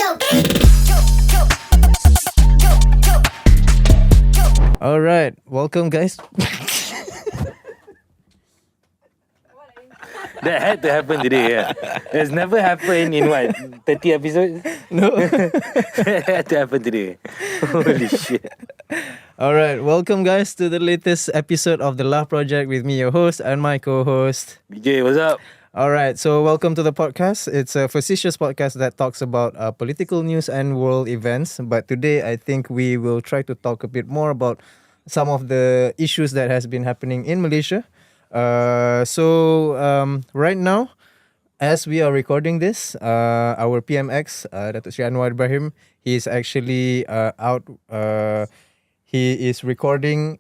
All right, welcome, guys. That had to happen today, yeah. It's never happened in what, 30 episodes? No. That had to happen today. Holy shit. All right, welcome, guys, to the latest episode of the Laugh Project with me, your host, and my co-host. BJ, what's up? All right, so welcome to the podcast. It's a facetious podcast that talks about political news and world events. But today, I think we will try to talk a bit more about some of the issues that has been happening in Malaysia. Right now, as we are recording this, our PMX, Datuk Sri Anwar Ibrahim, he is actually out. He is recording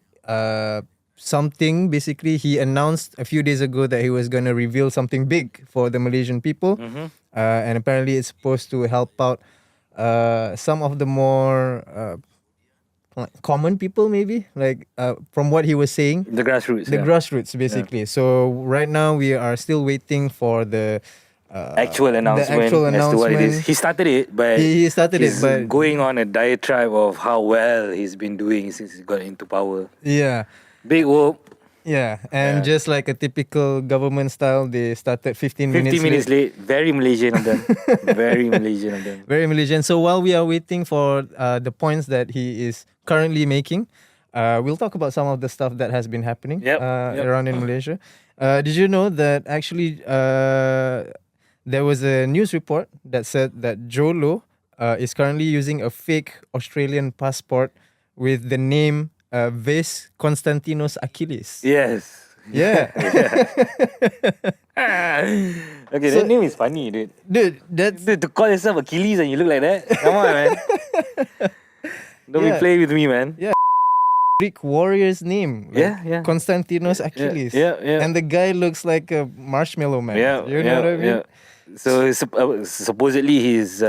something. Basically, he announced a few days ago that he was going to reveal something big for the Malaysian people. And apparently it's supposed to help out some of the more common people, maybe, like from what he was saying. The grassroots. Grassroots, basically. Yeah. So right now we are still waiting for the actual announcement as to what it is. He started it, but he's going on a diatribe of how well he's been doing since he got into power. Yeah. Big whoop. Yeah, and just like a typical government style, they started 15 minutes late. Very Malaysian of them. Very Malaysian of them. Very Malaysian. So while we are waiting for the points that he is currently making, we'll talk about some of the stuff that has been happening around in Malaysia. Did you know that actually there was a news report that said that Jolo is currently using a fake Australian passport with the name Ves Konstantinos Achilles. Yes. Yeah. Okay, so, that name is funny, dude. Dude, to call yourself Achilles and you look like that? Come on, man. Don't be playing with me, man. Yeah. Greek warrior's name. Like Konstantinos Achilles. Yeah. And the guy looks like a marshmallow man. You know what I mean? Yeah. So supposedly he's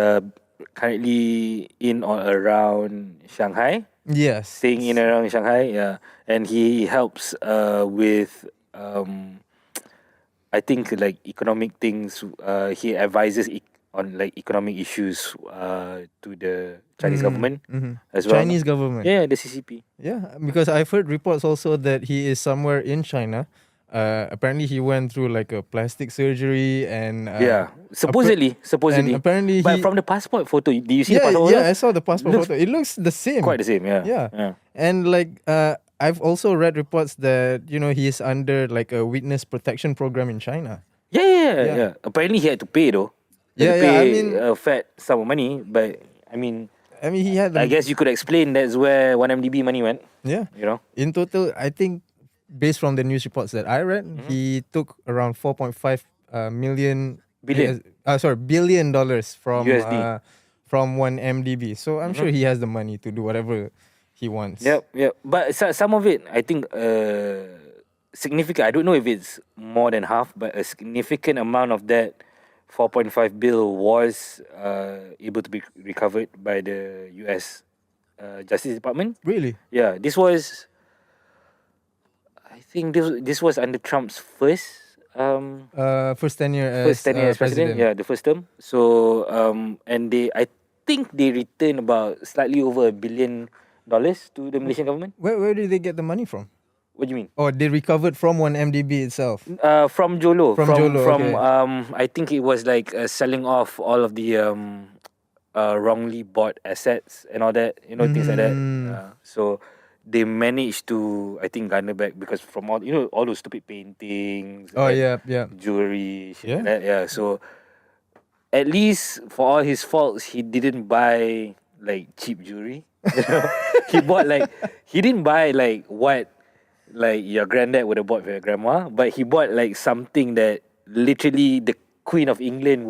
currently in or around Shanghai. Yes. Staying in around Shanghai, yeah. And he helps with I think like economic things. He advises on like economic issues to the Chinese government as well. Chinese government? Yeah, the CCP. Yeah, because I've heard reports also that he is somewhere in China. Apparently he went through like a plastic surgery and supposedly. And apparently but from the passport photo, do you see the passport photo? Yeah, I saw the passport photo. It looks the same. Quite the same, yeah. And like I've also read reports that he is under like a witness protection program in China. Yeah. Apparently he had to pay though. He had to pay a fat sum of money, but I mean he had. I guess you could explain that's where 1MDB money went. Yeah. In total, I think, based from the news reports that I read, he took around 4.5 billion dollars from USD. From 1MDB. So I'm sure he has the money to do whatever he wants. Yep. But some of it, I think, significant. I don't know if it's more than half, but a significant amount of that 4.5 bill was able to be recovered by the US Justice Department. Really? Yeah. This was, I think this was under Trump's first tenure as president. Yeah, the first term. So and I think they returned about slightly over $1 billion to the Malaysian government. Where did they get the money from? What do you mean? Oh, they recovered from 1MDB itself. From Jolo. From Jolo. Okay. I think it was like selling off all of the wrongly bought assets and all that, things like that. So they managed to, I think, garner back because from all all those stupid paintings. Jewelry, shit like that. Yeah. So at least for all his faults, he didn't buy like cheap jewelry. He didn't buy like what like your granddad would have bought for your grandma, but he bought like something that literally the Queen of England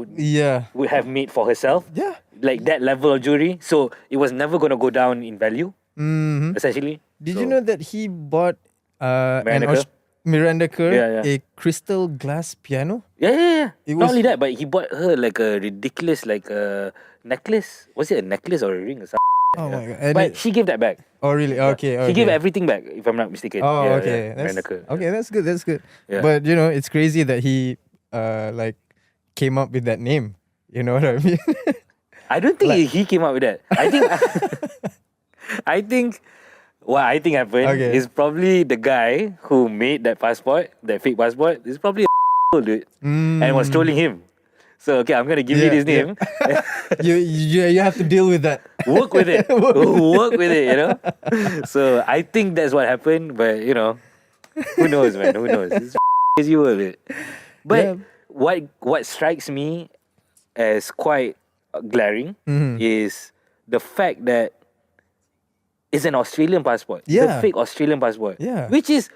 would have made for herself. Yeah. Like that level of jewelry. So it was never going to go down in value, essentially. Did you know that he bought Miranda Kerr a crystal glass piano? Yeah. Not only that, but he bought her like a ridiculous like a necklace. Was it a necklace or a ring or something? Oh my god! But she gave that back. Oh really? Okay. He gave everything back, if I'm not mistaken. Oh okay. That's good. That's good. Yeah. But it's crazy that he like came up with that name. You know what I mean? I don't think he came up with that. I think I think what I think happened Okay. is probably the guy who made that passport, that fake passport, is probably a dude and was trolling him. So okay, I'm gonna give you this name. You have to deal with that. Work with it. Work with it, you know? So I think that's what happened, but you know, who knows, man? Who knows? It's crazy world. But what strikes me as quite glaring is the fact that it's an Australian passport. It's a fake Australian passport. Yeah. Which is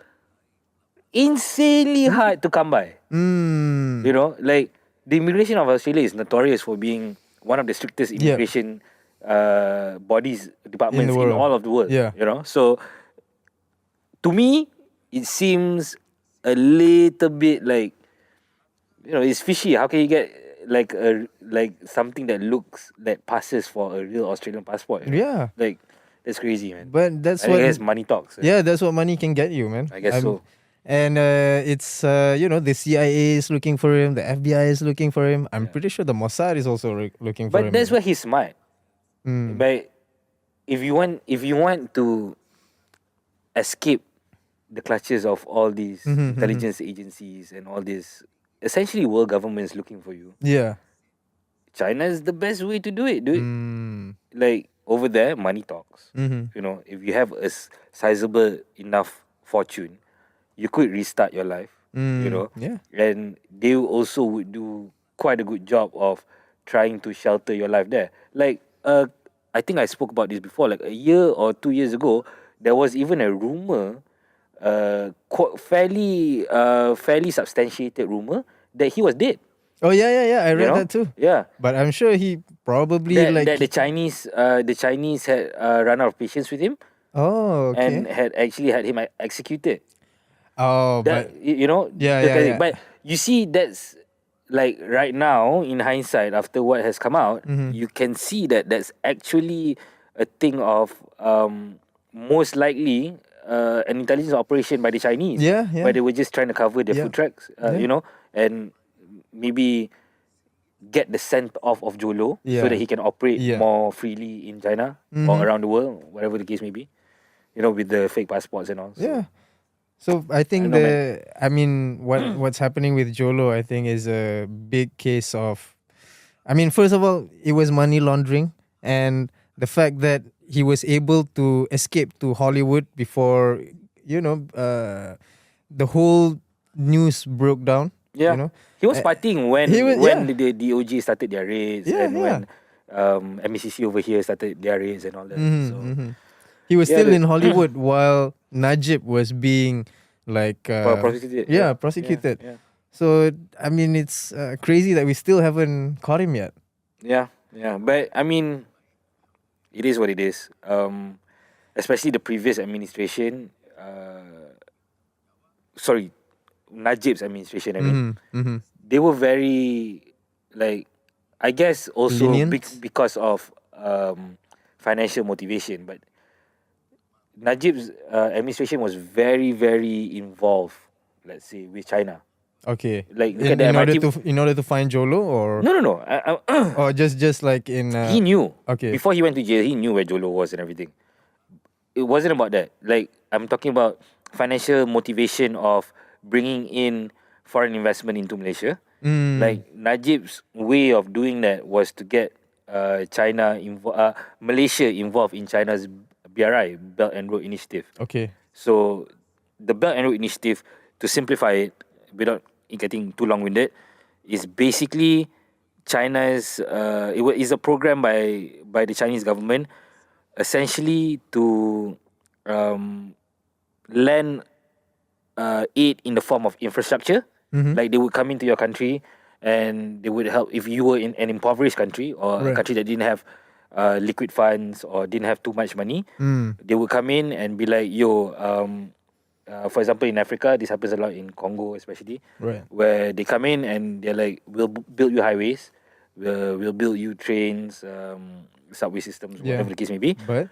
insanely hard to come by. You know, like the immigration of Australia is notorious for being one of the strictest immigration bodies, departments in all of the world. Yeah. You know, so to me, it seems a little bit like, you know, it's fishy. How can you get like something that passes for a real Australian passport? You know? Yeah. Like, that's crazy, man. But that's I what guess money talks. Yeah, that's what money can get you, man. I guess so. And it's you know, the CIA is looking for him, the FBI is looking for him. I'm pretty sure the Mossad is also looking for him. But that's where he's smart. But if you want to escape the clutches of all these intelligence agencies and all these essentially world governments looking for you, Yeah. China is the best way to do it, dude. Like over there, money talks. You know, if you have a sizable enough fortune, you could restart your life. You know, and they also would do quite a good job of trying to shelter your life there. Like, I think I spoke about this before. Like a year or 2 years ago, there was even a rumor, fairly substantiated rumor that he was dead. Oh yeah. I read that too. Yeah. But I'm sure he probably that the Chinese had run out of patience with him. Oh, okay. And had him executed. Oh, That, but you know, yeah. But you see, that's like right now in hindsight, after what has come out, you can see that that's actually a thing of most likely an intelligence operation by the Chinese. Yeah. Where they were just trying to cover their food tracks, you know, and maybe get the scent off of Jolo so that he can operate more freely in China or around the world, whatever the case may be. You know, with the fake passports and all. So. Yeah. So I think what's happening with Jolo, I think, is a big case of, first of all, it was money laundering, and the fact that he was able to escape to Hollywood before, you know, the whole news broke down. Yeah. You know? He was partying when the DOJ started their raids when MECC over here started their raids and all that. He was still in Hollywood while Najib was being prosecuted. Prosecuted. Yeah. So it's crazy that we still haven't caught him yet. Yeah. But it is what it is. Especially the previous administration. Najib's administration. They were very I guess also because of financial motivation, but Najib's administration was very, very involved, let's say, with China. Okay. Like in order to find Jolo, or no. or just like in he knew. Okay. Before he went to jail, he knew where Jolo was and everything. It wasn't about that. Like, I'm talking about financial motivation of bringing in foreign investment into Malaysia. Like, Najib's way of doing that was to get Malaysia involved in China's BRI, Belt and Road Initiative. Okay. So the Belt and Road Initiative, to simplify it without it getting too long-winded, is basically China's. It is a program by the Chinese government, essentially to lend aid in the form of infrastructure. Like, they would come into your country and they would help if you were in an impoverished country or a country that didn't have liquid funds or didn't have too much money. They would come in and be like, for example, in Africa, this happens a lot in Congo especially, where they come in and they're like, we'll build you highways, we'll build you trains, subway systems, whatever the case may be. But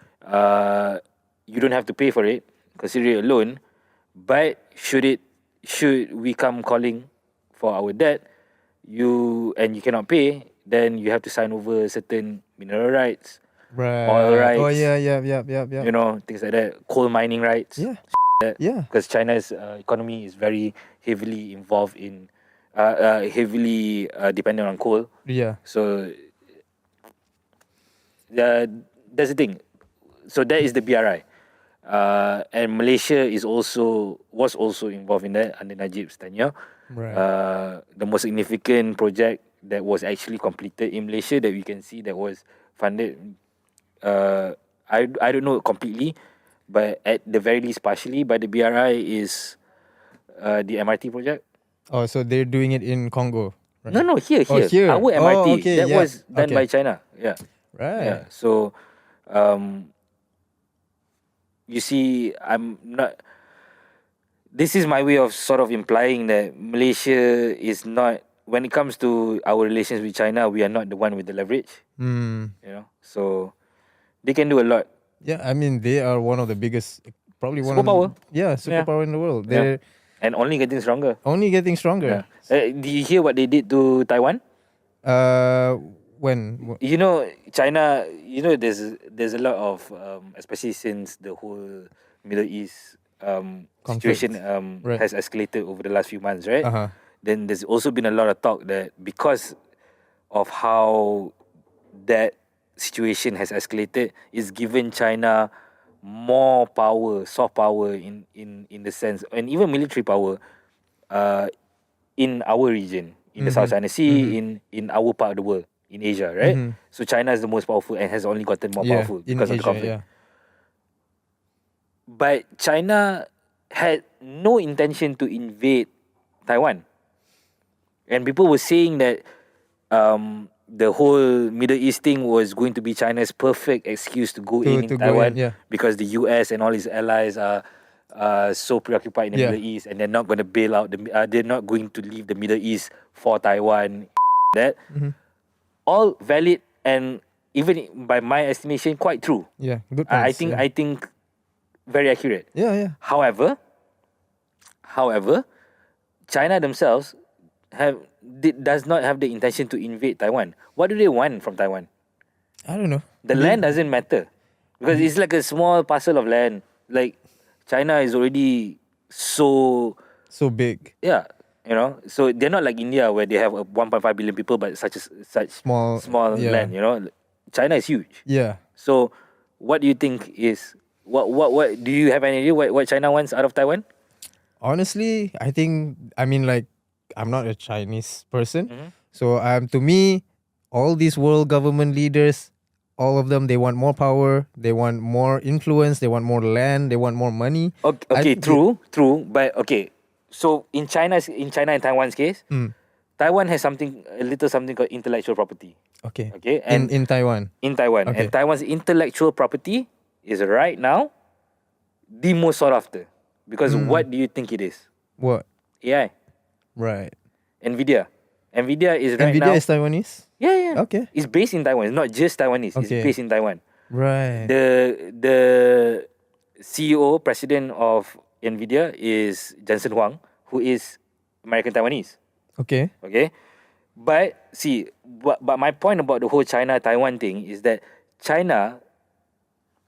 you don't have to pay for it, consider it a loan. But should we come calling for our debt, you cannot pay, then you have to sign over certain mineral rights, Right. oil rights. Oh yeah, yeah. You know, things like that. Coal mining rights. Yeah. That, Yeah. because China's economy is very heavily involved in, heavily dependent on coal. Yeah. So that's the thing. So that is the BRI. And Malaysia was also involved in that under Najib's tenure. Right. The most significant project that was actually completed in Malaysia that we can see that was funded, I don't know completely, but at the very least partially by the BRI is the MRT project. Oh, so they're doing it in Congo. Right? No, here. Oh, here. Our MRT. Oh, okay, that yeah. was done Okay. by China. Yeah. Right. Yeah. So, you see, I'm not. This is my way of sort of implying that Malaysia is not, when it comes to our relations with China, we are not the one with the leverage. Mm. You know, so they can do a lot. Yeah, I mean they are one of the biggest, probably one Superpower. of the, superpower in the world. Yeah. They're And only getting stronger. only getting stronger. Yeah. Do you hear what they did to Taiwan? When? You know, China. You know, there's a lot of, especially since the whole Middle East Conflict. situation Right. has escalated over the last few months, right? Uh-huh. Then there's also been a lot of talk that because of how that situation has escalated, it's given China more power, soft power in the sense, and even military power, in our region, in the South China Sea, in our part of the world, in Asia, right? So China is the most powerful and has only gotten more powerful in because of Asia, the conflict. yeah. But China had no intention to invade Taiwan. And people were saying that the whole Middle East thing was going to be China's perfect excuse to go in To go Taiwan, in, yeah. because the US and all its allies are so preoccupied in the Yeah. Middle East, and they're not going to bail out they're not going to leave the Middle East for Taiwan. That all valid and even by my estimation quite true. Yeah, good I points. think yeah. I think very accurate. Yeah. However, China themselves does not have the intention to invade Taiwan. What do they want from Taiwan? I don't know. The land doesn't matter, because it's like a small parcel of land. Like, China is already so big. yeah, you know. So they're not like India where they have 1.5 billion people, but such Small, yeah. land. You know, China is huge. Yeah. So, what do you think is what do you have any idea what China wants out of Taiwan? Honestly, like, I'm not a Chinese person. Mhm. So to me, all these world government leaders, all of them, they want more power, they want more influence, they want more land, they want more money. Okay, true, but okay. So in China and Taiwan's case, Taiwan has a little something called intellectual property. Okay. Okay, and in Taiwan. Okay. And Taiwan's intellectual property is right now the most sought after, because what do you think it is? What? AI, Right. Nvidia is right now. Nvidia is Taiwanese? Yeah. Okay. It's based in Taiwan. It's not just Taiwanese. Okay. It's based in Taiwan. Right. The CEO, president of Nvidia is Jensen Huang, who is American Taiwanese. Okay. Okay, but see, but my point about the whole China-Taiwan thing is that China,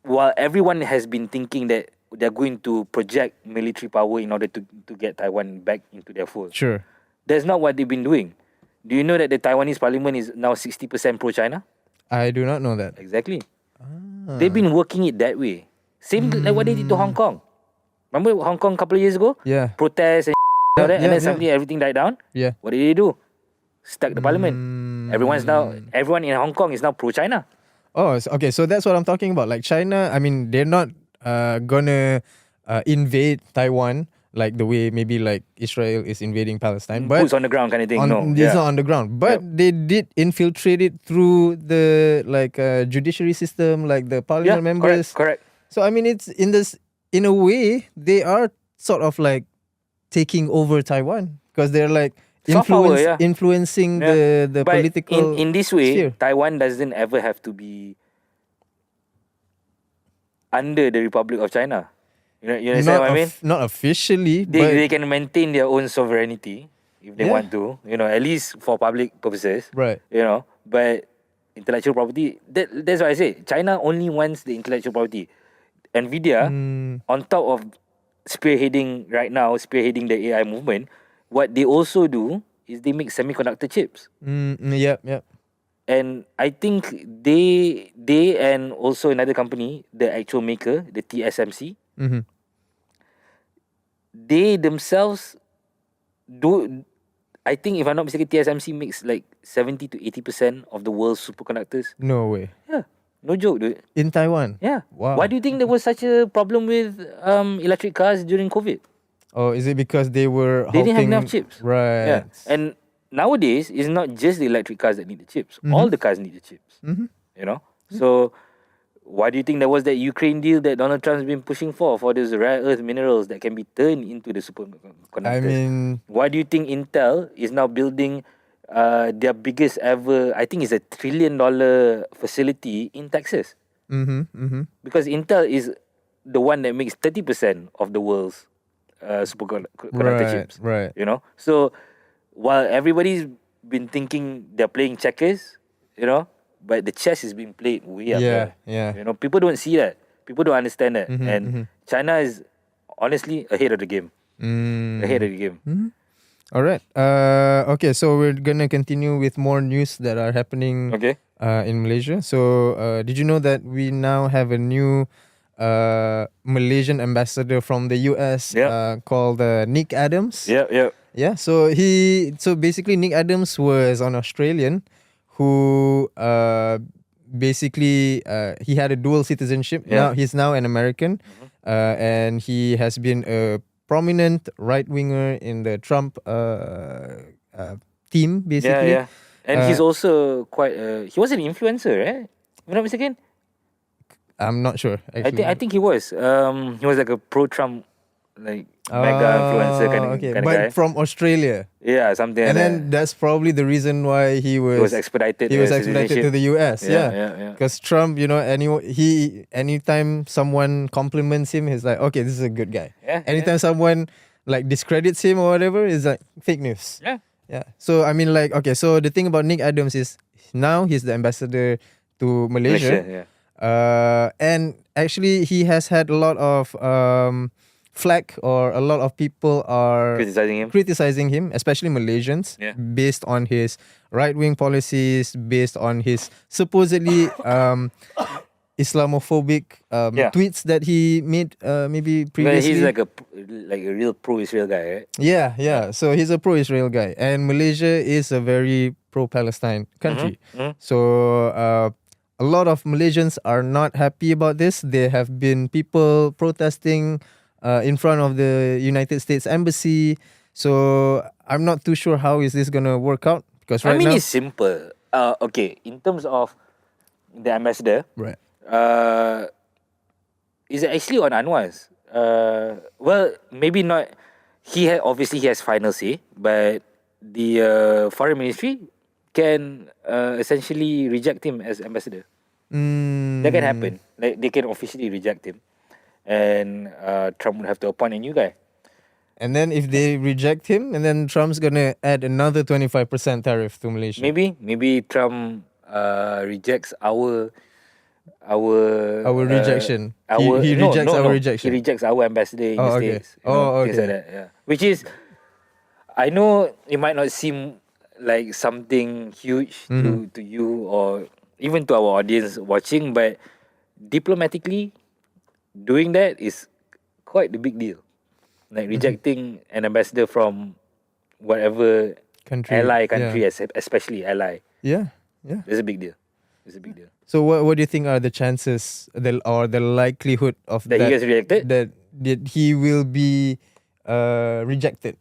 while everyone has been thinking that they're going to project military power in order to get Taiwan back into their fold, Sure. that's not what they've been doing. Do you know that the Taiwanese parliament is now 60% pro-China? I do not know that. Exactly. They've been working it that way. Same like what they did to Hong Kong. Remember Hong Kong a couple of years ago? Yeah. Protests and all that, and Yeah, then suddenly everything died down. Yeah. What did they do? Stuck the parliament. Everyone in Hong Kong is now pro-China. Oh, okay. So that's what I'm talking about. Like China, they're not gonna invade Taiwan like the way maybe like Israel is invading Palestine. But Boots on the ground kind of thing. it's not on the ground. But they did infiltrate it through the judiciary system, like the parliament members. Correct. So it's in a way they are sort of like taking over Taiwan because they're like Soft power, influencing the but political. in this way, sphere. Taiwan doesn't ever have to be under the Republic of China. You understand what I mean? Not officially, but They can maintain their own sovereignty if they Yeah. want to. At least for public purposes. right. But intellectual property, that's what I say. China only wants the intellectual property. Nvidia, on top of spearheading the AI movement, what they also do is they make semiconductor chips. Yep. And I think they and also another company, the actual maker, the TSMC, they themselves do. I think if I'm not mistaken, TSMC makes like 70 to 80% of the world's superconductors. No way. Yeah, no joke, dude. In Taiwan? Yeah. Wow. Why do you think there was such a problem with electric cars during COVID? Oh, is it because they were They didn't have halting- enough chips. Right. Yeah. And nowadays, it's not just the electric cars that need the chips. All the cars need the chips. You know? So, why do you think there was that Ukraine deal that Donald Trump's been pushing for those rare earth minerals that can be turned into the superconductors? I mean, Why do you think Intel is now building their biggest ever, I think it's $1 trillion facility in Texas? Because Intel is the one that makes 30% of the world's superconductor chips. Right. You know? So, while everybody's been thinking they're playing checkers, you know, but the chess is being played way up there. Yeah. You know, people don't see that. People don't understand that. And China is honestly ahead of the game. Ahead of the game. All right. Okay, so we're gonna continue with more news that are happening in Malaysia. So, did you know that we now have a new Malaysian ambassador from the US called Nick Adams? Yeah. Yeah. So basically Nick Adams was an Australian who basically he had a dual citizenship. Yeah. Now he's now an American, and he has been a prominent right winger in the Trump team, basically. Yeah. And he's also quite. He was an influencer, right? If I'm not mistaken. I'm not sure. Actually. I think he was. He was like a pro-Trump, like mega influencer kind of guy. But from Australia. Yeah, something. And like then that's probably the reason why he was expedited. He was expedited to the US. Yeah. Because Trump, you know, anytime someone compliments him, he's like, okay, this is a good guy. Yeah. Anytime someone like discredits him or whatever, it's like fake news. Yeah. So I mean, like, okay, so the thing about Nick Adams is now he's the ambassador to Malaysia. And actually he has had a lot of flack, or a lot of people are criticizing him, especially Malaysians, based on his right-wing policies, based on his supposedly Islamophobic tweets that he made maybe previously. But he's like a real pro-Israel guy, right? Yeah. So he's a pro-Israel guy, and Malaysia is a very pro-Palestine country. So a lot of Malaysians are not happy about this. There have been people protesting in front of the United States Embassy. So I'm not too sure how is this gonna work out, because right now it's simple. Okay, in terms of the ambassador, right? Is actually on Anwar's. Well, maybe not. Obviously he has final say, but the foreign ministry can essentially reject him as ambassador. That can happen. Like, they can officially reject him, and Trump would have to appoint a new guy. And then if they reject him, and then Trump's gonna add another 25% tariff to Malaysia. Maybe Trump rejects our rejection. He rejects our rejection. He rejects our ambassador in the States. Okay. Things like that, yeah. Which is, I know it might not seem like something huge to you or even to our audience watching, but diplomatically, doing that is quite a big deal. Like rejecting an ambassador from whatever ally country, especially ally. Yeah. It's a big deal. So what do you think are the chances or the likelihood of that he gets rejected? That he will be rejected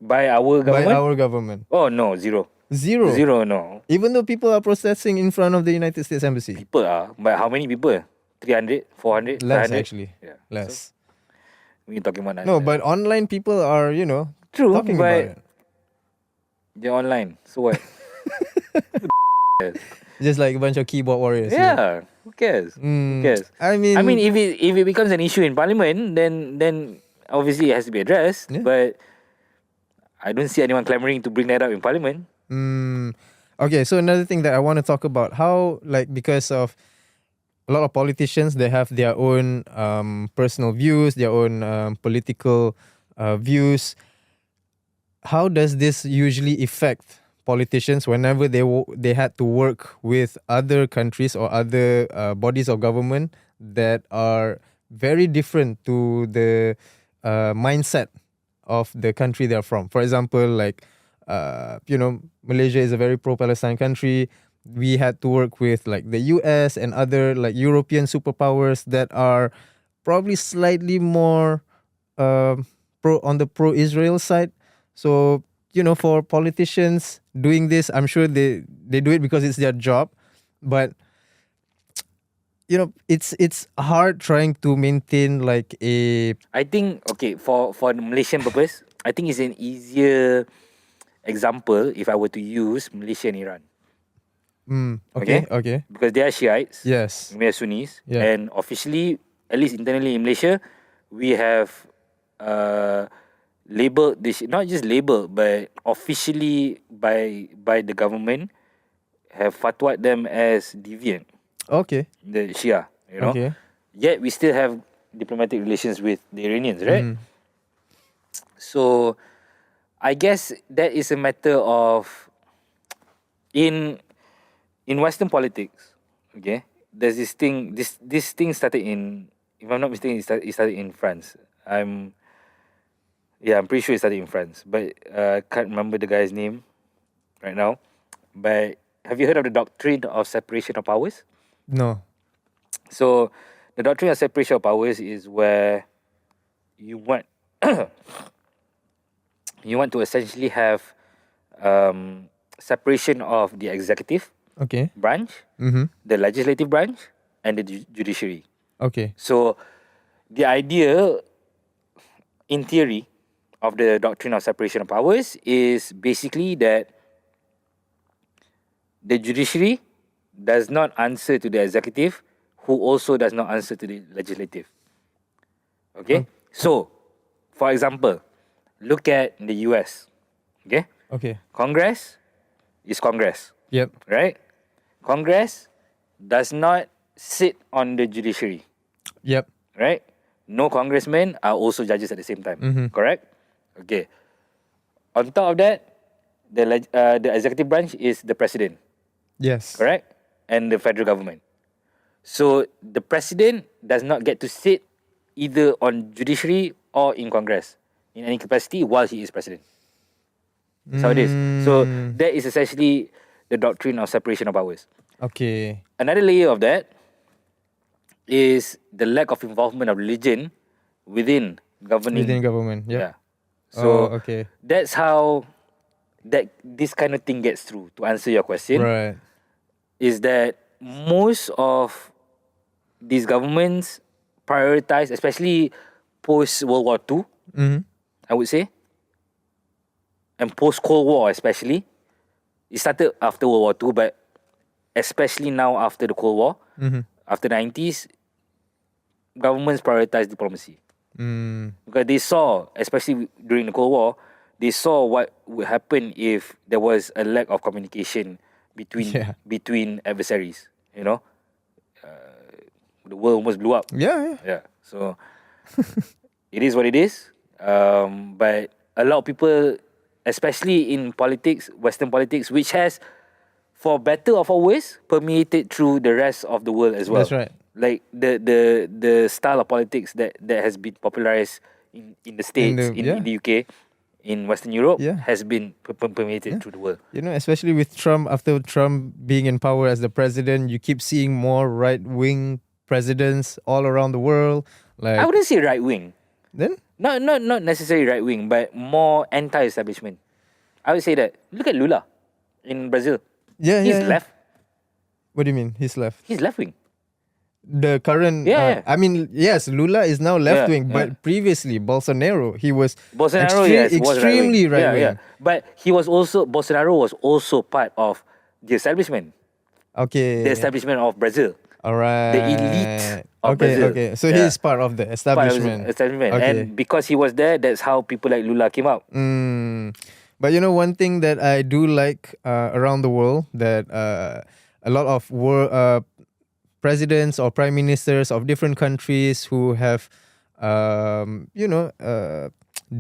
by our government? By our government. Oh no, zero. Zero, no. Even though people are protesting in front of the United States Embassy. People are, but how many people? 300, 400, less 500? actually. Yeah, less. So, we're talking about that. No, but online people are, true, talking but about it. They're online. So what? Just like a bunch of keyboard warriors. Yeah. Who cares? Who cares? I mean, if it becomes an issue in Parliament, then obviously it has to be addressed. Yeah. But I don't see anyone clamoring to bring that up in Parliament. Okay, so another thing that I want to talk about, how, like, because of a lot of politicians, they have their own personal views, their own political views. How does this usually affect politicians whenever they had to work with other countries or other bodies of government that are very different to the mindset of the country they're from? For example, like Malaysia is a very pro-Palestine country. We had to work with like the US and other like European superpowers that are probably slightly more pro-Israel side. So, for politicians doing this, I'm sure they do it because it's their job. But it's hard trying to maintain like a I think okay for the Malaysian purpose, I think it's an easier example if I were to use Malaysia and Iran. okay. Because they are Shiites, Yes. we are Sunnis, Yeah. and officially, at least internally in Malaysia, we have labeled this, not just labeled, but officially by the government have fatwa'd them as deviant, Okay. the Shia, Okay. Yet we still have diplomatic relations with the Iranians, right? So I guess that is a matter of in Western politics, okay. There's this thing. This thing started in, if I'm not mistaken, it started in France. I'm pretty sure it started in France, but can't remember the guy's name right now. But have you heard of the doctrine of separation of powers? No. So the doctrine of separation of powers is where you want you want to essentially have separation of the executive Okay. branch, the legislative branch, and the judiciary. Okay. So the idea, in theory, of the doctrine of separation of powers is basically that the judiciary does not answer to the executive, who also does not answer to the legislative. Okay? So, for example, look at the US. Okay? Okay. Congress is Congress, Yep. right? Congress does not sit on the judiciary, Yep. right? No congressmen are also judges at the same time, correct? Okay. On top of that, the executive branch is the president, Yes. correct? And the federal government. So the president does not get to sit either on judiciary or in Congress in any capacity while he is president. That's how it is. So that is essentially the doctrine of separation of powers. Okay. Another layer of that is the lack of involvement of religion within governing. Within government. Yep. Yeah. So okay. that's how this kind of thing gets through. To answer your question, Right. is that most of these governments prioritize, especially post World War II, I would say, and post Cold War especially. It started after World War II, but especially now after the Cold War, after the 90s, governments prioritize diplomacy. Because they saw, especially during the Cold War, they saw what would happen if there was a lack of communication between adversaries. The world almost blew up. Yeah. So it is what it is. But a lot of people, especially in politics, Western politics, which has, for better or for worse, permeated through the rest of the world as well. That's right. Like the style of politics that has been popularized in the States, in the UK, in Western Europe, has been permeated through the world. Especially with Trump, after Trump being in power as the president, you keep seeing more right-wing presidents all around the world. Like, I wouldn't say right wing. Then? Not necessarily right wing, but more anti-establishment. I would say that. Look at Lula in Brazil. He's left. What do you mean? He's left? He's left wing. The current, I mean, yes, Lula is now left wing, but previously Bolsonaro, he was extremely right wing. Yeah. But Bolsonaro was also part of the establishment. Okay. The establishment of Brazil. All right. The elite of Brazil. Okay. So he's part of the establishment. Okay. And because he was there, that's how people like Lula came up. But you know, one thing that I do like around the world that a lot of presidents or prime ministers of different countries who have,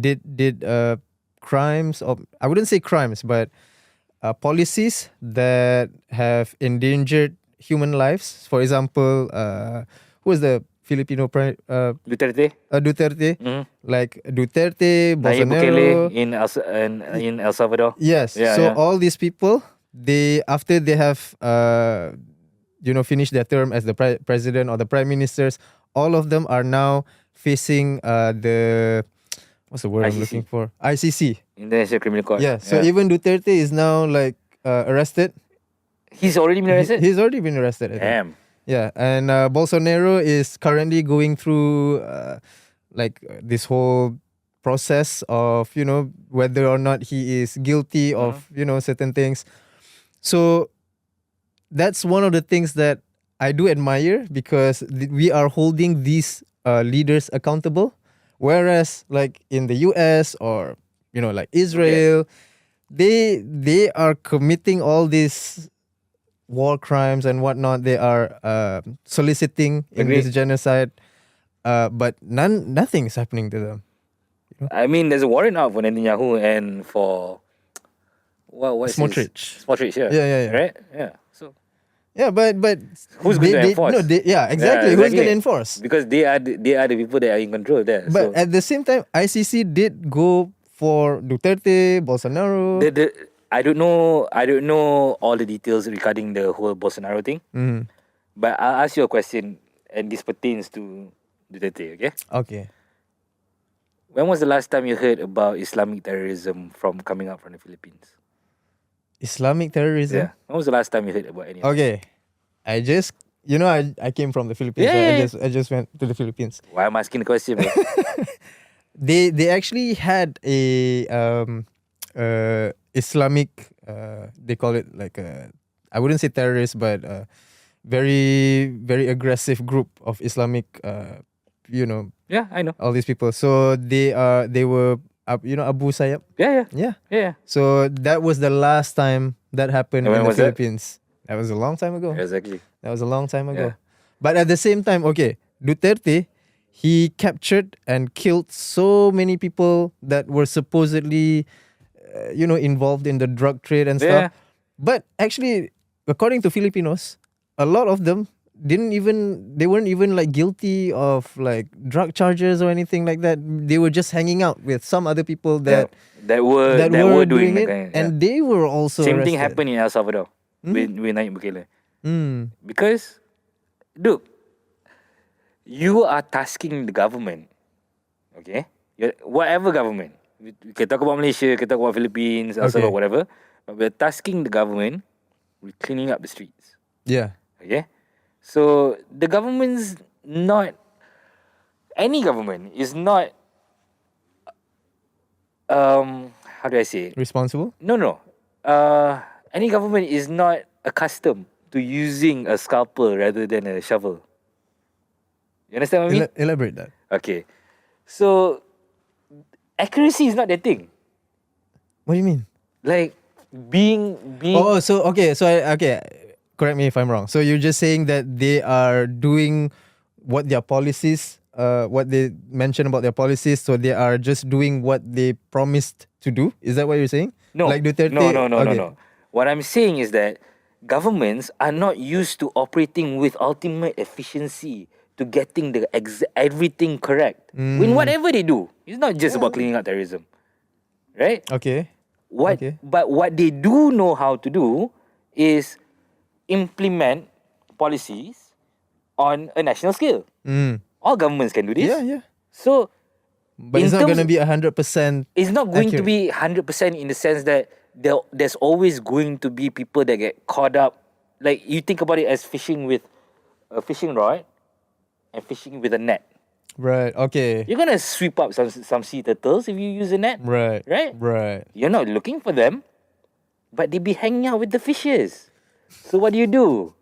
did crimes, or I wouldn't say crimes, but policies that have endangered human lives. For example, who is the Filipino prime? Duterte, Duterte, like Duterte, Nayib Bukele Bolsonaro. in El Salvador. Yes. Yeah, So yeah. all these people, they after they have finished their term as the president or the prime ministers, all of them are now facing the what's the word I'm ICC. looking for? ICC. International Criminal Court. Yeah. So even Duterte is now like arrested. He's already been arrested. He's already been arrested. I think. Damn. Yeah, and Bolsonaro is currently going through this whole process of whether or not he is guilty of certain things. So that's one of the things that I do admire, because we are holding these leaders accountable, whereas like in the US or like Israel, they are committing all these war crimes and whatnot. They are soliciting in Agreed. this genocide, but nothing is happening to them. I mean, there's a warrant out for Netanyahu and for what's Smotrich. Smotrich, yeah. Yeah. Right? Yeah. So Yeah, but who's going to enforce? No, yeah, exactly. Yeah, Who's exactly. going to enforce? Because they are the people that are in control there. But So at the same time, ICC did go for Duterte, Bolsonaro. I don't know all the details regarding the whole Bolsonaro thing. Mhm. But I'll ask you a question, and this pertains to Duterte, okay? Okay. When was the last time you heard about Islamic terrorism coming out from the Philippines? Islamic terrorism. Yeah. When was the last time you heard about any of Okay. I just I came from the Philippines. Yeah. So I just went to the Philippines. it? Why I'm asking the question, bro? They actually had a Islamic they call it like I wouldn't say terrorist, but very very aggressive group of Islamic Yeah, I know. all these people. So they were Abu Sayyaf. Yeah. So that was the last time that happened And in when the was that? Philippines. That was a long time ago. Exactly. That was a long time ago. Yeah. But at the same time, okay, Duterte, he captured and killed so many people that were supposedly, involved in the drug trade and Yeah. stuff. But actually, according to Filipinos, a lot of them they weren't even like guilty of like drug charges or anything like that. They were just hanging out with some other people that were doing it, that kind, and they were also same thing arrested. happened in El Salvador with Nayib Bukele. Mm. Because, look, you are tasking the government, okay? Whatever government. We can talk about Malaysia, we can talk about Philippines, El Salvador, Okay. whatever. But we're tasking the government with cleaning up the streets, Yeah. okay? So the government's not, any government is not, how do I say it? Responsible? No. Any government is not accustomed to using a scalpel rather than a shovel. You understand what I mean? Elaborate that. Okay. So, accuracy is not the thing. What do you mean? Like, being... Oh, so okay, correct me if I'm wrong. So you're just saying that they are doing what their policies, what they mention about their policies, so they are just doing what they promised to do? Is that what you're saying? No. Like Duterte? No. What I'm saying is that governments are not used to operating with ultimate efficiency to getting everything correct. In whatever they do, it's not just about cleaning up terrorism. Right? Okay. But what they do know how to do is implement policies on a national scale. All governments can do this. Yeah. So, But in it's not terms- going to be 100%. it's not going to accurate. be 100% in the sense that there's always going to be people that get caught up. Like, you think about it as fishing with a fishing rod and fishing with a net. Right. Okay. You're gonna sweep up some sea turtles if you use a net. Right. Right? Right. You're not looking for them, but they be hanging out with the fishes. So what do?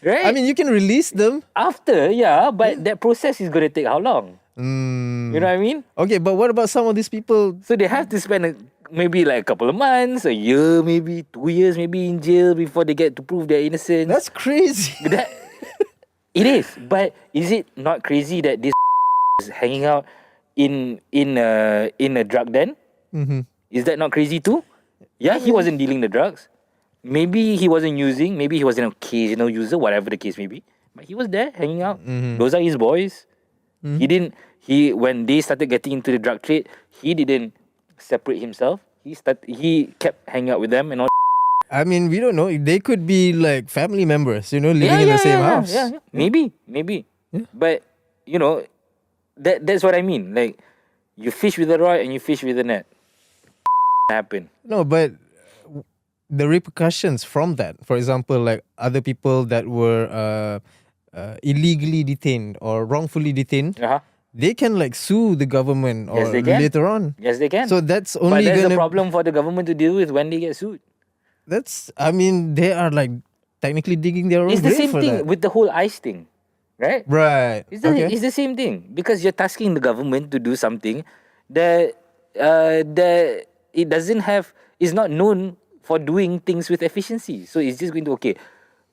Right? I mean, you can release them. after, but that process is gonna take how long? You know what I mean? Okay, but what about some of these people? So they have to spend maybe like a couple of months, a year, maybe 2 years, maybe in jail before they get to prove their innocence. That's crazy. That it is, but is it not crazy that this is hanging out in a drug den? Mm-hmm. Is that not crazy too? Yeah, he wasn't dealing the drugs. Maybe he wasn't using. Maybe he was an occasional user, whatever the case may be. But he was there hanging out. Those are his boys. He didn't. When they started getting into the drug trade, he didn't separate himself. He kept hanging out with them and all. I mean, we don't know. They could be like family members, living in the same house. Yeah. Maybe. Yeah. But that's what I mean. Like, you fish with a rod and you fish with a net. Happen. No, but the repercussions from that, for example, like other people that were illegally detained or wrongfully detained, they can like sue the government or later on. Yes, they can. So that's only But there's a problem for the government to deal with when they get sued. They are like technically digging their own grave. It's the same for thing that. with the whole ICE thing, right? Right. It's the same thing because you're tasking the government to do something that it doesn't have, is not known for doing things with efficiency. So it's just going to,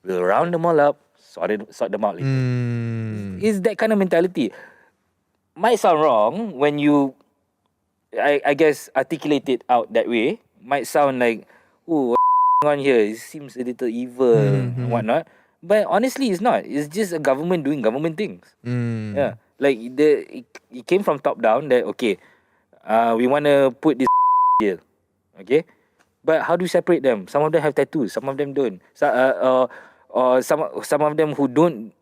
we'll round them all up, sort them out later. It's that kind of mentality. Might sound wrong when you, I guess, articulate it out that way. Might sound like, what's on here? It seems a little evil and whatnot. But honestly, it's not. It's just a government doing government things. Yeah. Like, it came from top down that, we want to put this here. Okay? But how do you separate them? Some of them have tattoos. Some of them don't. Or some of them who don't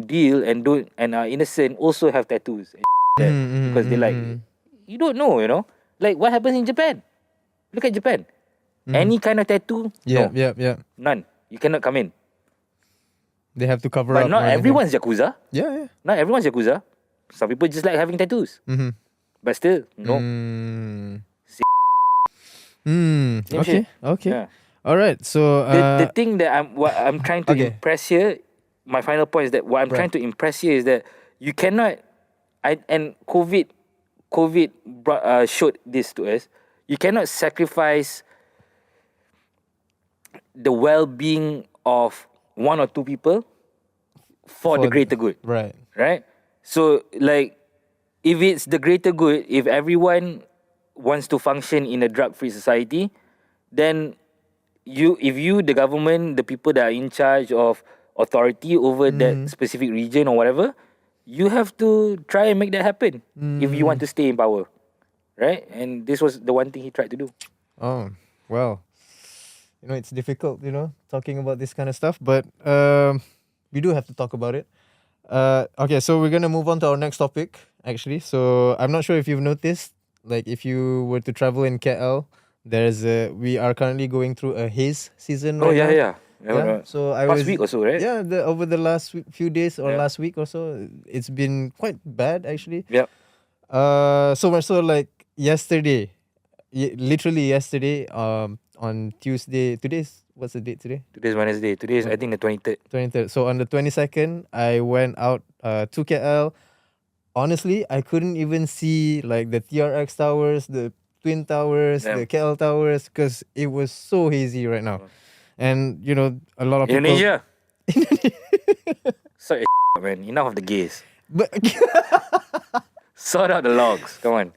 deal and are innocent also have tattoos. Because they like, you don't know, Like what happens in Japan? Look at Japan. Any kind of tattoo? No. Yeah. None. You cannot come in. They have to cover up. But not everyone's Yakuza. Yeah. Not everyone's Yakuza. Some people just like having tattoos. But still, no. Okay. Yeah. All right. So the thing that I'm trying to impress here, my final point is that what I'm trying to impress here is that you cannot, and COVID showed this to us. You cannot sacrifice the well-being of one or two people for the greater good. Right. So like, if it's the greater good, if everyone wants to function in a drug-free society, then if you, the government, the people that are in charge of authority over that specific region or whatever, you have to try and make that happen if you want to stay in power, right? And this was the one thing he tried to do. Oh, well, it's difficult, talking about this kind of stuff, but we do have to talk about it. Okay, so we're gonna move on to our next topic, actually. So I'm not sure if you've noticed, like if you were to travel in KL, we are currently going through a haze season right now. Yeah. So last week or so, right? Yeah, over the last few days or last week or so, it's been quite bad actually. Yeah. So much so like yesterday, literally yesterday, on Tuesday. What's the date today? Today's Wednesday. Today's I think the 23rd. 23rd. So on the 22nd, I went out to KL. Honestly, I couldn't even see like the TRX towers, the Twin Towers, the KL towers, because it was so hazy right now. And a lot of people. Indonesia. Sorry, man. Enough of the gays. But sort out the logs. Come on.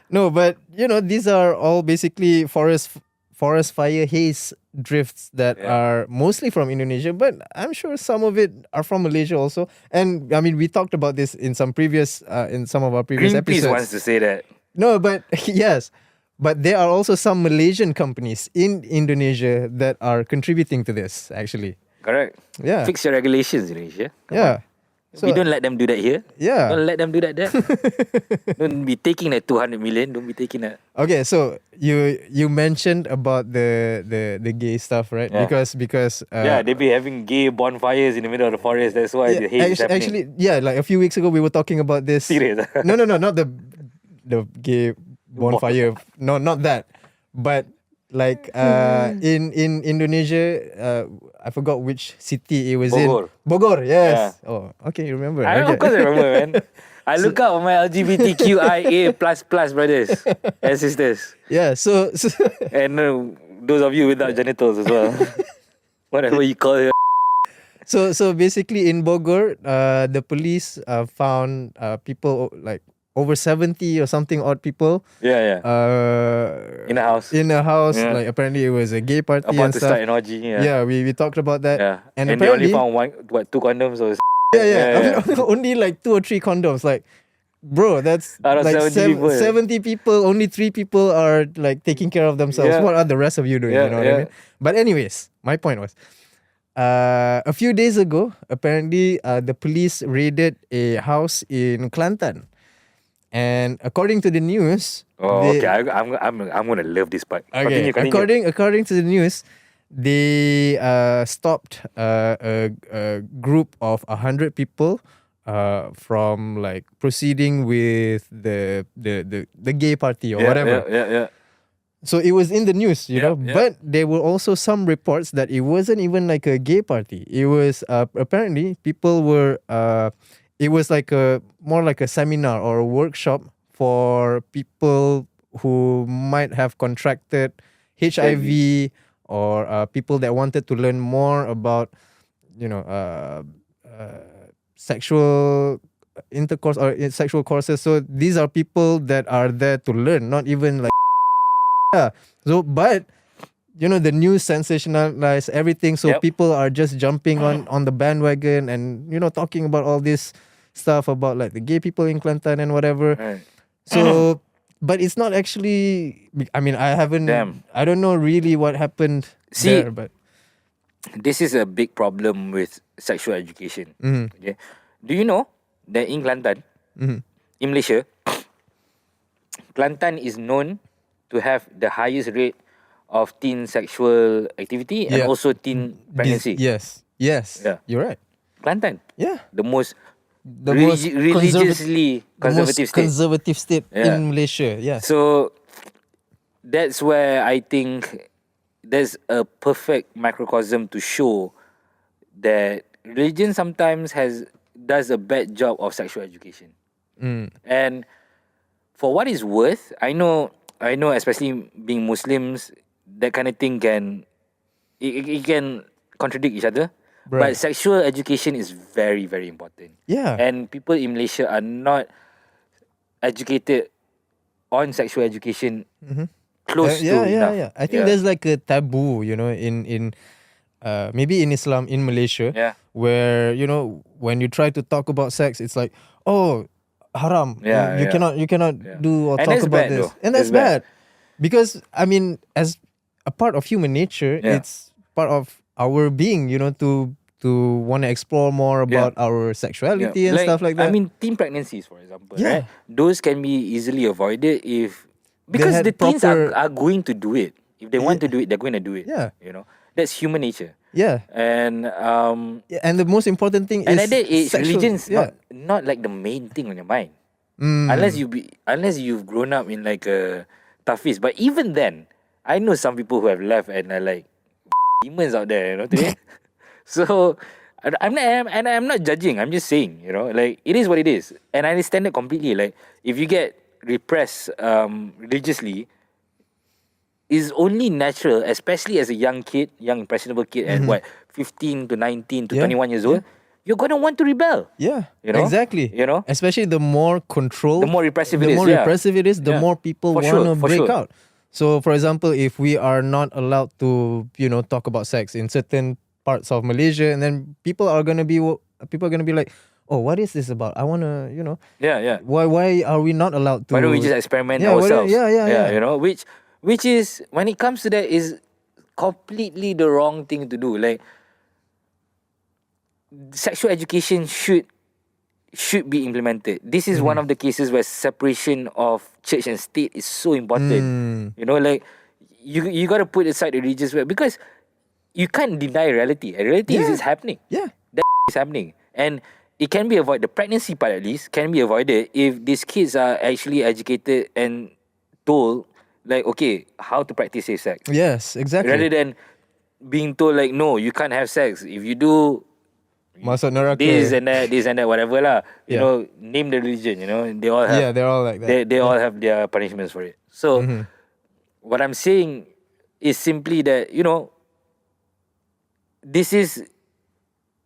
No, but these are all basically forest fire haze drifts that are mostly from Indonesia, but I'm sure some of it are from Malaysia also. And I mean, we talked about this in some of our previous episodes. Greenpeace wants to say that. No, but yes. But there are also some Malaysian companies in Indonesia that are contributing to this, actually. Correct. Yeah. Fix your regulations, Indonesia. So, we don't let them do that here. Yeah. Don't let them do that there. Don't be taking that 200 million. Don't be taking that. Okay, so you mentioned about the gay stuff, right? Yeah. Because they be having gay bonfires in the middle of the forest. That's why the haze is happening. Actually, like a few weeks ago we were talking about this. Serious? No, not the gay bonfire. No, not that. But like in Indonesia, I forgot which city it was Bogor. in. Bogor, yes. Oh, okay, you remember. Of course I remember, man. I look up on my LGBTQIA plus brothers and sisters. Yeah, so And those of you without genitals as well. Whatever you call it. so basically in Bogor, the police found people like over 70 or something odd people. Yeah. In a house. In a house, Yeah. like apparently it was a gay party About and to stuff. start an orgy. Yeah, we talked about that. Yeah. And And they only apparently, found 2 condoms or yeah. Only like 2 or 3 condoms. Like, bro, that's Out of like 70 people. 70 people. Only 3 people are like taking care of themselves. Yeah. What are the rest of you doing? Yeah, You know what I mean? But anyways, my point was, a few days ago, apparently, the police raided a house in Kelantan, and according to the news, Okay. I'm gonna love this part. okay, Continue. according to the news, they stopped a group of 100 people from like proceeding with the gay party or whatever. Yeah. So it was in the news, you know. Yeah. But there were also some reports that it wasn't even like a gay party. It was apparently people were. It was like a more like a seminar or a workshop for people who might have contracted HIV or people that wanted to learn more about, you know, sexual intercourse or sexual courses. So these are people that are there to learn, not even like. Yeah. So, but you know, the news sensationalized everything, so Yep. people are just jumping on the bandwagon and you know talking about all this stuff about like the gay people in Kelantan and whatever. Right. So, but it's not actually. I mean, I haven't. Damn. I don't know really what happened See, there, but This is a big problem with sexual education. Mhm. Okay. Do you know that in Kelantan, in Malaysia, Kelantan is known to have the highest rate of teen sexual activity and Yeah. also teen pregnancy. Yes. Yeah. You're right. Kelantan, Yeah. the most The most religiously conservative state. conservative state Yeah. in Malaysia. Yeah. So that's where I think there's a perfect microcosm to show that religion sometimes does a bad job of sexual education. And for what it's worth, I know, especially being Muslims, that kind of thing it can contradict each other. Right. But sexual education is very, very important. Yeah. And people in Malaysia are not educated on sexual education close to enough. Yeah. I think there's like a taboo, you know, in maybe in Islam in Malaysia, where you know when you try to talk about sex, it's like, oh, haram. You cannot do or And talk that's about bad, this, though. and that's That's bad. bad because I mean, as a part of human nature, it's part of our being, you know, to want to explore more about our sexuality and stuff like that. I mean, teen pregnancies, for example, Yeah. right? Those can be easily avoided because had the teens proper- are going to do it. If they want to do it, they're going to do it. Yeah. You know, that's human nature. yeah. And Yeah, and the most important thing and is at that age, sexual- religion's yeah. not like the main thing on your mind. Mm. Unless you've grown up in like a toughest. But even then, I know some people who have left and are like demons out there, you know, today. So I'm not judging. I'm just saying, you know, like it is what it is, and I understand it completely. Like if you get repressed religiously, is only natural, especially as a young impressionable kid, at 15 to 19 to 21 years old. You're gonna want to rebel. Yeah, You know? exactly. You know? especially the more control, The more repressive it the is, more yeah. repressive it is, the Yeah. more people For want sure, to for break sure. out. So, for example, if we are not allowed to, you know, talk about sex in certain parts of Malaysia, and then people are gonna be like, oh, what is this about? I wanna, you know, Yeah. why are we not allowed to? Why don't we just experiment Yeah, why don't- ourselves? yeah. You know, which is, when it comes to that, is completely the wrong thing to do. Like, sexual education should be implemented. This is one of the cases where separation of church and state is so important. You know, like you got to put aside the religious way, because you can't deny reality. Reality is happening. Yeah. That is happening, and it can be avoided. The pregnancy part, at least, can be avoided if these kids are actually educated and told, like, okay, how to practice safe sex, Yes, exactly. rather than being told like, no, you can't have sex. If you do, Masuk neraka. this and that, whatever lah. You Yeah. know, name the religion. You know, they all have. Yeah, they're all like that. They all have their punishments for it. So, what I'm saying is simply that, you know, this is,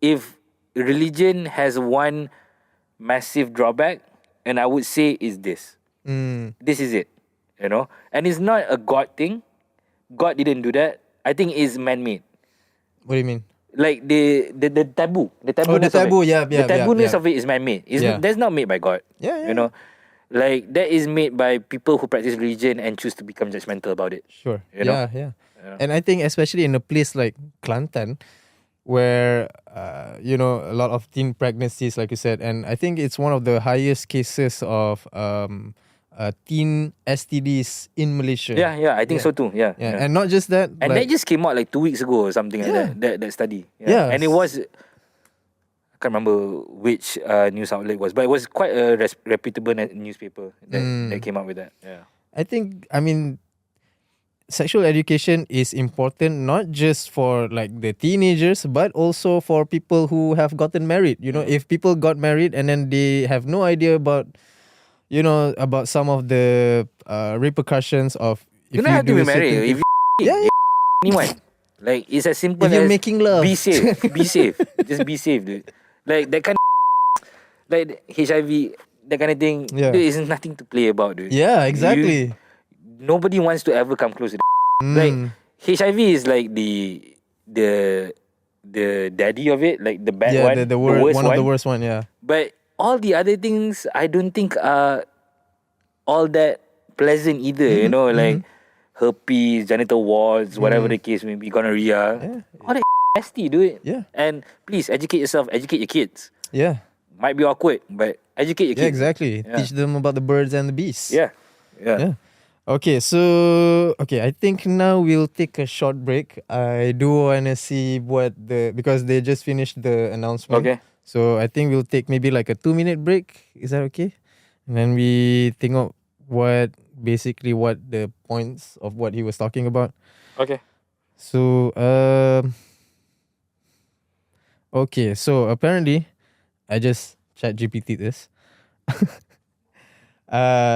if religion has one massive drawback, and I would say is this. This is it. You know, and it's not a God thing. God didn't do that. I think it's man-made. What do you mean? Like the taboo. The taboo. Oh, the taboo, yeah, The tabooness yeah. of it is man-made. Yeah. That's not made by God. Yeah. You know, like that is made by people who practice religion and choose to become judgmental about it. Sure. You know? Yeah. And I think especially in a place like Kelantan, where a lot of teen pregnancies, like you said, and I think it's one of the highest cases of teen STDs in Malaysia. Yeah, I think so too. Yeah. And not just that, And that just came out like 2 weeks ago or something like that. That study. Yeah. And it was, I can't remember which news outlet it was, but it was quite a reputable newspaper that came out with that. Yeah. I mean, sexual education is important not just for like the teenagers, but also for people who have gotten married. You know, if people got married and then they have no idea about, about some of the repercussions of You don't have to be married. If you anyone. Like, it's as simple if you're as making love. be safe. Be safe. Just be safe, dude. Like, that kind of like HIV, that kind of thing, Yeah. dude, is nothing to play about, dude. Yeah, exactly. Nobody wants to ever come close to that. Like, HIV is like the daddy of it, like the bad one, the worst one of the worst one, yeah. But all the other things, I don't think are all that pleasant either. You know, like herpes, genital warts, whatever the case may be, gonorrhea, all that nasty, dude. Yeah. And please educate yourself, educate your kids. Yeah. Might be awkward, but educate your kids. Yeah, exactly. Yeah. Teach them about the birds and the bees. Yeah. Okay, I think now we'll take a short break. I do wanna see because they just finished the announcement. Okay. So I think we'll take maybe like a 2-minute break. Is that okay? And then we think of what the points of what he was talking about. Okay. So okay, so apparently I just chat GPT this.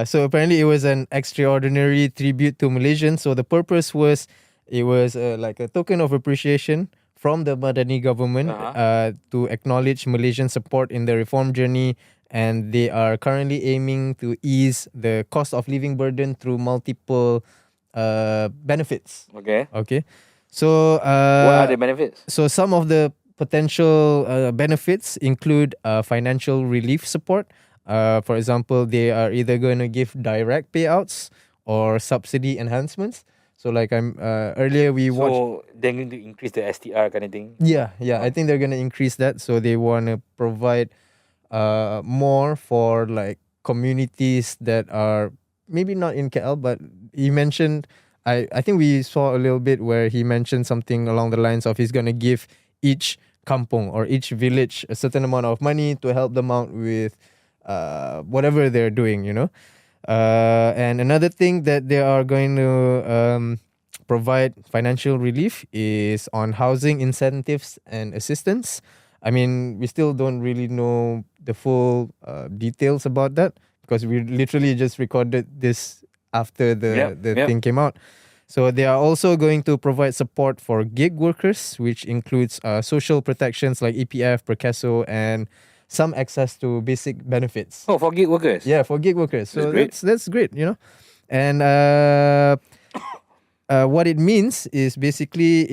So apparently it was an extraordinary tribute to Malaysians. So the purpose was, it was like a token of appreciation from the Madani government to acknowledge Malaysian support in the reform journey, and they are currently aiming to ease the cost of living burden through multiple benefits. Okay. Okay, so What are the benefits? so some of the potential benefits include financial relief support. For example, they are either going to give direct payouts or subsidy enhancements. So like earlier we watched. So they're going to increase the STR kind of thing? Yeah. I think they're going to increase that. So they want to provide more for like communities that are maybe not in KL, but he mentioned, I think we saw a little bit where he mentioned something along the lines of he's going to give each kampong or each village a certain amount of money to help them out with whatever they're doing, and another thing that they are going to provide financial relief is on housing incentives and assistance. I mean, we still don't really know the full details about that because we literally just recorded this after the thing came out. So they are also going to provide support for gig workers, which includes social protections like EPF, Percaso, and some access to basic benefits. Oh, for gig workers? Yeah, for gig workers. So that's great, And what it means is basically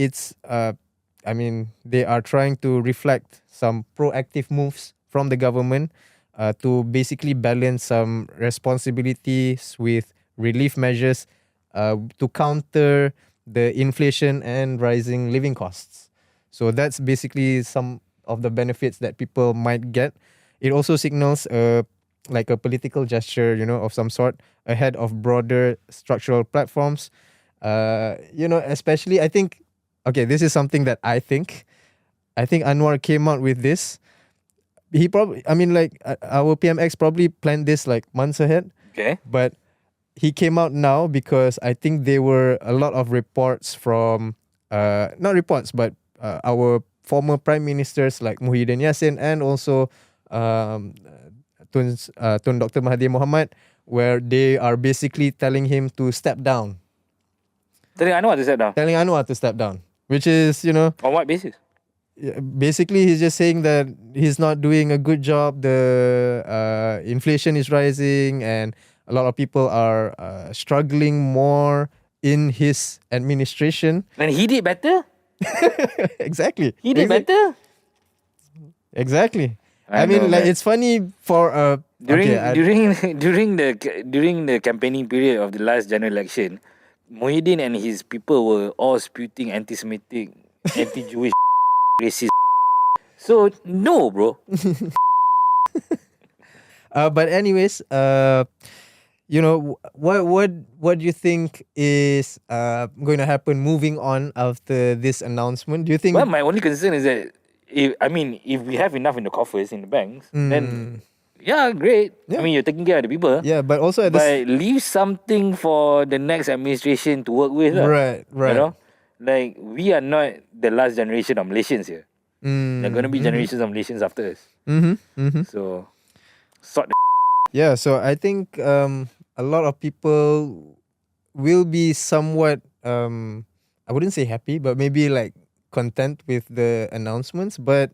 they are trying to reflect some proactive moves from the government to basically balance some responsibilities with relief measures to counter the inflation and rising living costs. So that's basically some of the benefits that people might get. It also signals like a political gesture, of some sort ahead of broader structural platforms. Especially I think, this is something that I think Anwar came out with this. He probably, our PMX probably planned this like months ahead. Okay. But he came out now because I think there were a lot of reports from not reports, but our former prime ministers like Muhyiddin Yassin and also Tun Dr. Mahathir Mohamad, where they are basically telling him to step down. Telling Anwar to step down. Telling Anwar to step down, which is, On what basis? basically he's just saying that he's not doing a good job. The inflation is rising, and a lot of people are struggling more in his administration. And he did better. Exactly. He did better. Exactly. I I mean, know, like, man. it's funny for During okay, during the campaigning period of the last general election, Muhyiddin and his people were all spewing anti-Semitic, anti-Jewish, racist. So no, bro. but anyways, what do you think is going to happen moving on after this announcement? Do you think? Well, my only concern is that if we have enough in the coffers in the banks, then yeah, great. Yeah. I mean, you're taking care of the people. Yeah, but also at But leave something for the next administration to work with. Right. You know? Like, we are not the last generation of Malaysians here. There are going to be generations of Malaysians after us. So, sort the Yeah, so I think a lot of people will be somewhat, I wouldn't say happy, but maybe like content with the announcements. But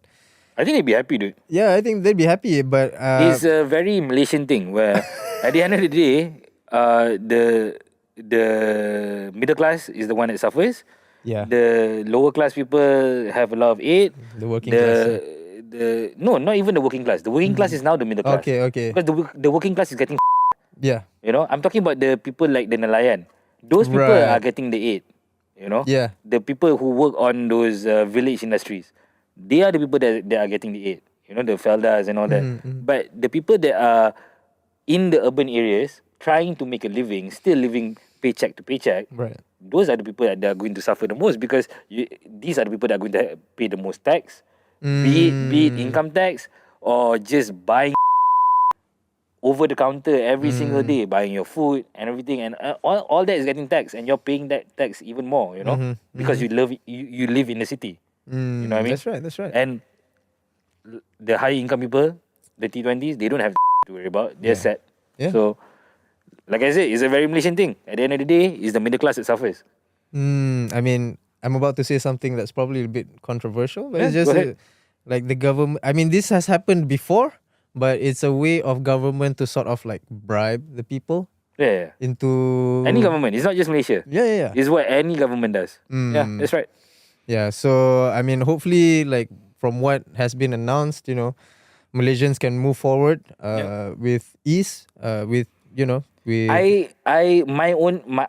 I think they'd be happy, dude. yeah, I think they'd be happy. But It's a very Malaysian thing where at the end of the day, the middle class is the one that suffers. yeah, The lower class people have a lot of aid. the working class. No, not even the working class. The working class is now the middle class. Okay. Because the working class is getting Yeah, I'm talking about the people like the nelayan. Those people Right. are getting the aid. yeah. The people who work on those village industries, they are the people that are getting the aid. The feldas and all that. But the people that are in the urban areas trying to make a living, still living paycheck to paycheck, Right. those are the people that are going to suffer the most, because these are the people that are going to pay the most tax, be it income tax or just buying over the counter every single day, buying your food and everything, and all that is getting taxed, and you're paying that tax even more, because you live in the city. You know what I mean? That's right. And the high income people, the T20s, they don't have to worry about. They're set. Yeah. So, like I said, it's a very Malaysian thing. At the end of the day, it's the middle class that suffers. I mean, I'm about to say something that's probably a bit controversial, but Yeah, it's just go ahead. like the government. I mean, this has happened before, but it's a way of government to sort of like bribe the people Yeah. into Any government. It's not just Malaysia. Yeah. It's what any government does. Yeah, that's right. Yeah, so I mean, hopefully, like from what has been announced, Malaysians can move forward with ease. With with I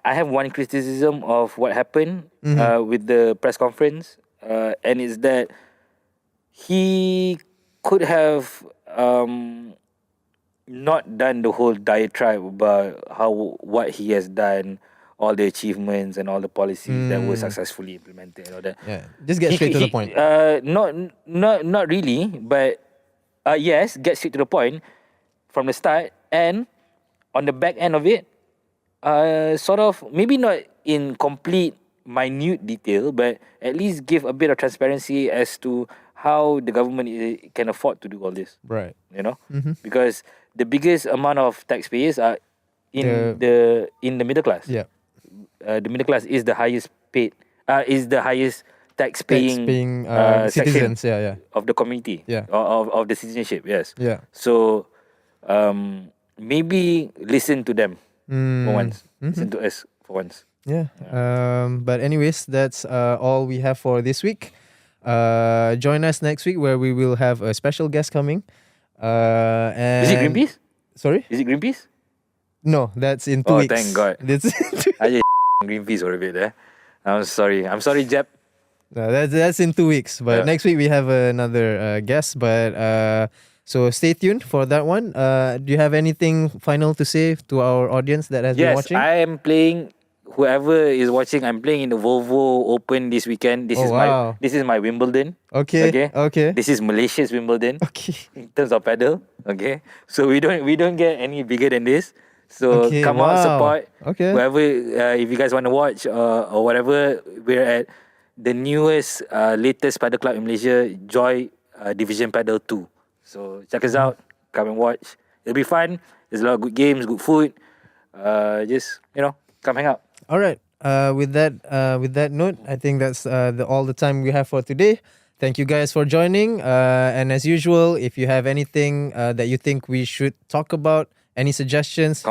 have one criticism of what happened with the press conference, and it's that he could have not done the whole diatribe about what he has done, all the achievements and all the policies that were successfully implemented and all that. Yeah, just get straight to the point. Not really, but yes, get straight to the point from the start, and on the back end of it, sort of maybe not in complete minute detail, but at least give a bit of transparency as to how the government can afford to do all this. Right. Because the biggest amount of taxpayers are in the middle class. Yeah. The middle class is the highest paid, is the highest tax-paying citizens. section Yeah. of the community. Yeah. Of the citizenship. Yes. Yeah. So, maybe listen to them for once. Listen to us for once. Yeah. But anyways, that's all we have for this week. Join us next week where we will have a special guest coming. And Is it Greenpeace? Sorry? Is it Greenpeace? No, that's in 2 Oh, weeks. thank God. That's I just Greenpeace for a bit there. I'm sorry, Jeb. No, that's in 2 weeks. But next week we have another guest. But so stay tuned for that one. Do you have anything final to say to our audience that has been watching? Yes, I am playing. Whoever is watching, I'm playing in the Volvo Open this weekend. This is my Wimbledon. Okay. This is Malaysia's Wimbledon. Okay. In terms of paddle. Okay. So we don't get any bigger than this. So come out, support. Okay. Whoever, if you guys want to watch or whatever, we're at the newest, latest paddle club in Malaysia, Joy Division Paddle 2. So check us out. Come and watch. It'll be fun. There's a lot of good games, good food. Just come hang out. All right. With that note, I think that's all the time we have for today. Thank you guys for joining. And as usual, if you have anything that you think we should talk about, any suggestions,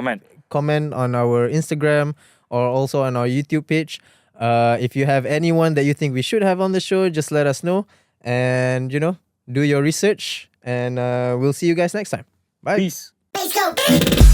comment on our Instagram or also on our YouTube page. If you have anyone that you think we should have on the show, just let us know. And do your research. And we'll see you guys next time. Bye. Peace. Let's go.